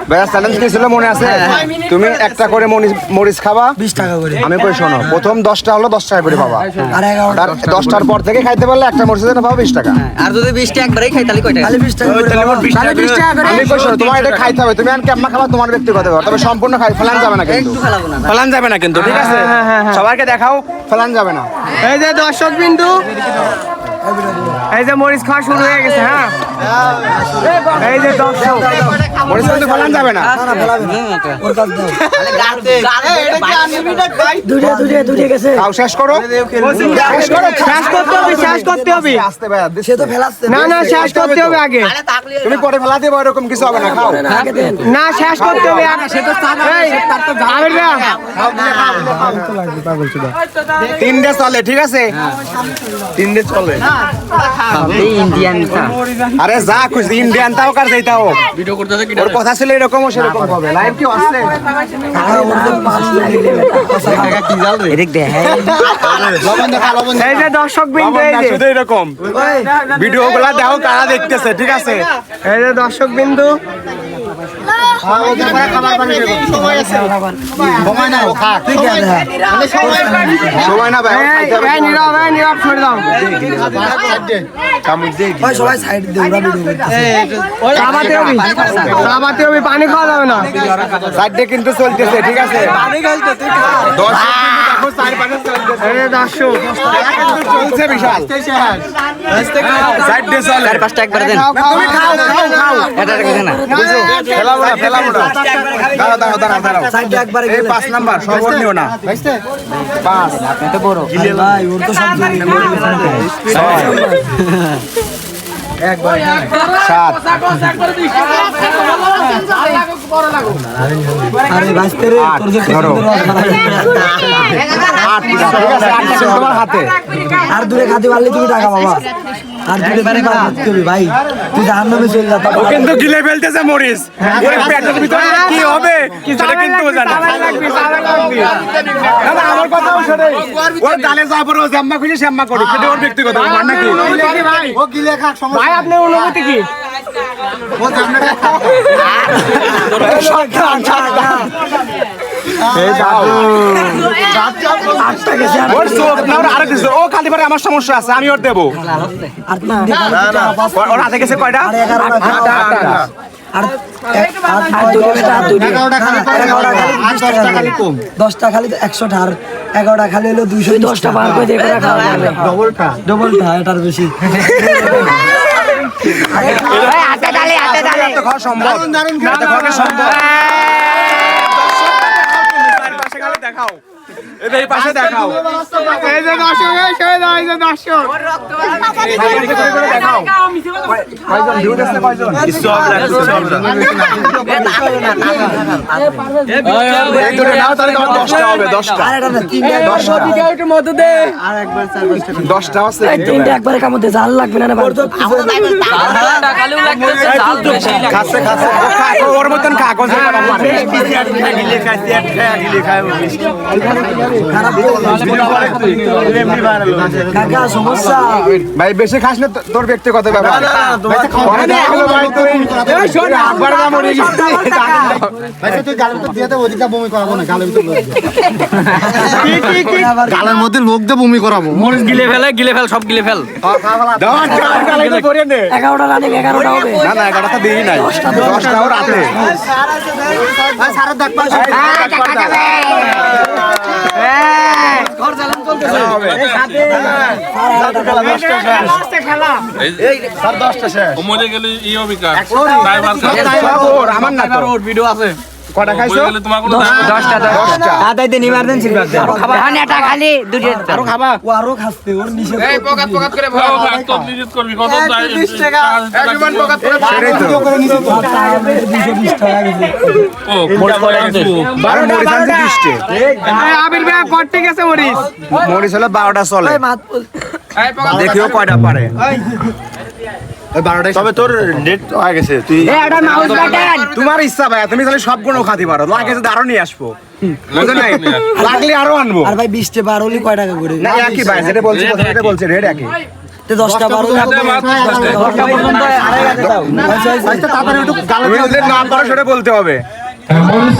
ভাইয়া চ্যালেঞ্জ কি ছিল মনে আছে? তুমি একটা করে মরিচ খাবা 20 টাকা করে। আমি কই শোনো, প্রথম 10টা হলো 10 টাকা করে পাবা, আর 11টা 10টার পর থেকে খাইতে পারলে একটা মরিচের জন্য পাবো 20 টাকা। আর যদি 20টা একবারই খাই তাহলে কয় টাকা? খালি 20 টাকা করে। তাহলে 20 টাকা করে। আমি কই শোনো, তোমার এটা খাইতে হবে, তুমি আর কেমন খাবা তোমার ব্যক্তিগত ব্যাপার, তবে সম্পূর্ণ খাই ফেলান যাবে না কিন্তু, একটু ফেলাবো না। ফেলান যাবে না কিন্তু, ঠিক আছে? সবাইকে দেখাও, ফেলান যাবে না। এই যে দর্শক বিন্দু, এই যে মরিচ খাওয়া শুরু হয়ে গেছে। হ্যাঁ, এই যে দর্শক, মরিচ কিন্তু ফেলান যাবে না। ওর কাছ দাও। দুটো গেছে। খাও, শেষ করো, শেষ করো, শেষ করতে হবে, শেষ করতে হবে। আস্তে ভাইয়া, সে তো ফেলাচ্ছে না না, শেষ করতে হবে আগে। তুমি পরে ফেলা দিবে, এরকম কিছু হবে না, খাও। আগে দেন। না, শেষ করতে হবে আগে। এই, আবির ভাইয়া, 3 চলে, ঠিক আছে? 3 চলে। ইন্ডিয়ান টা আরে যা খুশি, ইন্ডিয়ান তাও কার যাইতাও ভিডিও করতেছে, কি ওর কথা ছিল এরকম, ও সেরকম হবে। লাইভ কি আসছে? এদিক দে। এই যে দর্শক বিন্দু, এই যে শুধু এরকম ভিডিওগুলো দেখো কারা দেখতেছে, ঠিক আছে? এই যে দর্শক বিন্দু, সময় না ভাই, খাইতে হবে। এই নীরব, এই নীরব সরে দাও। ওই সবাই সাইড দিয়ে ওরা ভিডিও করতেছে। চাবাতে হবে, চাবাতে হবে, পানি খাওয়া যাবে না। সাইডে কিন্তু চলতেছে, ঠিক আছে? 10 দেখো, 4-5 চলতেছে। এই যে দর্শক, কিন্তু চলছে বিশাল। সাইডে চলে। 4-5টা একবার দেন। তুমি খাও, খাও, খাও। এটা রেখে না। বুঝো? ফেলাবো না, ফেলাবো না। দাঁড়াও, দাঁড়াও, দাঁড়াও। সাইডে একবারে এই 5 নাম্বার সবর নিও না। 5 আপনি তো বড়। আরে ভাই ওর তো সব জমি 7 আরে বাস্তে রে তোর যে ধরো। সুন্দর আওয়াজ। 8 ঠিক আছে? 8 তোমার হাতে। আর দূরে খাতে পারলে তুমি টাকা পাবা। আর দূরে পারে করবি ভাই, তুই জাহান্নামে চলে যা। ও কিন্তু গিলে ফেলতেছে মরিচ, ওর পেটের ভিতরে কি হবে সেটা কিন্তু ও জানে না। আমার কথাও শোনে, ওর গালে যাওয়ার পর ও জাম্মা খুলে শ্যাম্মা করে, সেটা ওর ব্যক্তিগত ব্যাপার নাকি? ভাই, ও গিলে খাক, সমস্যা ভাই আপনার অনুভূতি কি? ও জানে না। এই দাদু ওর চোখ না, ওর আরেক দিছে, ও খালি পারে আমার সমস্যা আছে, আমি ওর দেবো। আর 3 দিন ওর হাতে গেছে কয়টা? আর 11টা আর 11টা খালি 10টা খালি কম, 10টা খালি 100টা আর 11টা খালি হলো 210টা বার করে দিয়ে করে খাওয়া যাবে। ডবলটা এটার বেশি। হাতে তালে, হাতে তালে। এত খাওয়া সম্ভব? এত খাওয়া কি সম্ভব? পাশে খালি দেখাও, এই পাশে দেখাও। এই যে দর্শক, এই সরে দাও, এই যে দর্শক। দেখাও কয়জন ভিউ দেখছে, কয়জন? এই দুটো নাও, তাহলে তোমার 10টা হবে, 10টা। আর এটা 3টা 10টা আছে। 3টা একবারে কামতে জাল লাগবে না ভাই। খাচ্ছে, খাচ্ছে, ওর মতন কাগজ কাকা সমস্যা ভাই, বেশি খাস না, তোর ব্যক্তিগত ব্যাপার। গালের মধ্যে লোক দিয়ে বমি করাবো। মরিচ গিলে ফেল, সব গিলে ফেল। 11টা রানিং 11টা হবে। না না, 11টা দিই নাই, 10টা ওর হাতে। আমার না তো ভিডিও আছে। কটা খাইছো? 10টা। দাদাই দেন ইমার্জেন্সি ব্যাগ দে। খাবার এটা খালি দুটো আরো খাবা। ও আরো খাচ্ছে, ওর নিষেধ এই পকাত পকাত করে ভরা। করবি কত 20 টাকা। একজন পকাত করে ভরা। সেটাই তো। 220 টাকা গেছে। ও মরিচ কয় আনছো? মরিচ আনছে 20 টে। এই আবির ভাই কটে গেছে মরিচ। মরিচ হলে 12টা চলে, এই মাত এই পকাত দেখিও কয়টা পারে। 12টাই। তবে তোর ডেট হয়ে গেছে, তুই এটা মাউস বাটন। তোমার ইচ্ছা ভাই, তুমি তাহলে সবগুলো খাতে পারো, লাগে যদি আরো নিয়ে আসবো, বুঝো নাই? লাগলে আরো আনবো। আর ভাই 20 টা বার হলি কয় টাকা করে? না একই ভাই, যেটা বলছি কথা, যেটা বলছি রেড একই। 10টা 12টা পর্যন্ত আড়াই গাছে দাও তাড়াতাড়ি একটু গালে তুমি ওদের নাম পারো সেটা বলতে হবে। মরিচ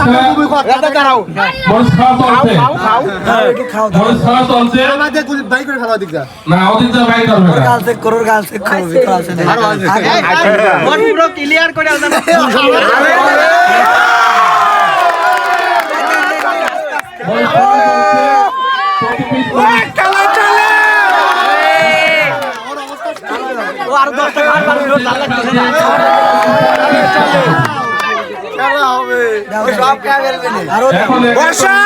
খাওয়া চলছে আমাদের বাই করে খাওয়া দিক যা না ওদিক যা বাই করবে না গাল চেক করো ভিতর আছে পুরো ক্লিয়ার করে আর 10টা খেলা হবে সব কে ফেলবে না আর এখন বর্ষা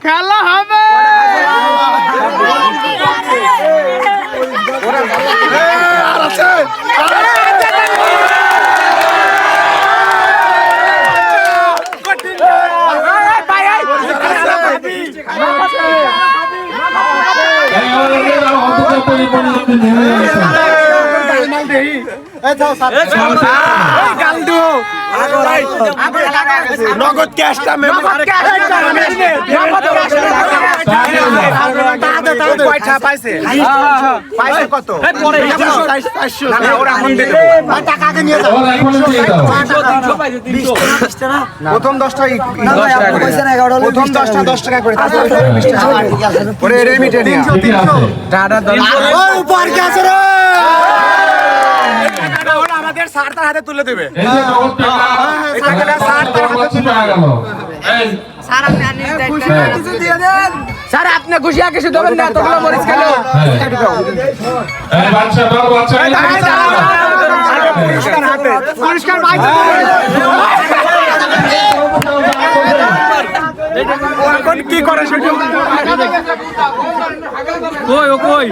খেলা হবে নগদ ক্যাশটা পাইছে কত টাকাকে নিয়ে যাও প্রথম 10টা প্রথম 10টা 10 টাকা করে ওরে রেমিটে নিয়ে আমাদের স্যার তার হাতে তুলে দেবে স্যার আপনি খুশি কিছু দেবেন না তোগুলো মরিচ খেলো পুরস্কার এখন কি করে সেটা কই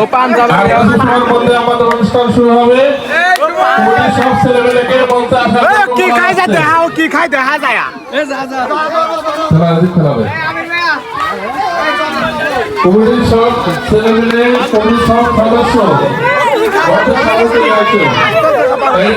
ও পান যাবে আমাদের অনুষ্ঠান শুরু হবে সব ছেলেমেয়েকে বলতে আসা কি খাই যায় দেখাও কি খাই দেখা যায় কমিটির সব ছেলেমেয়ে কমিটির সব সদস্য এই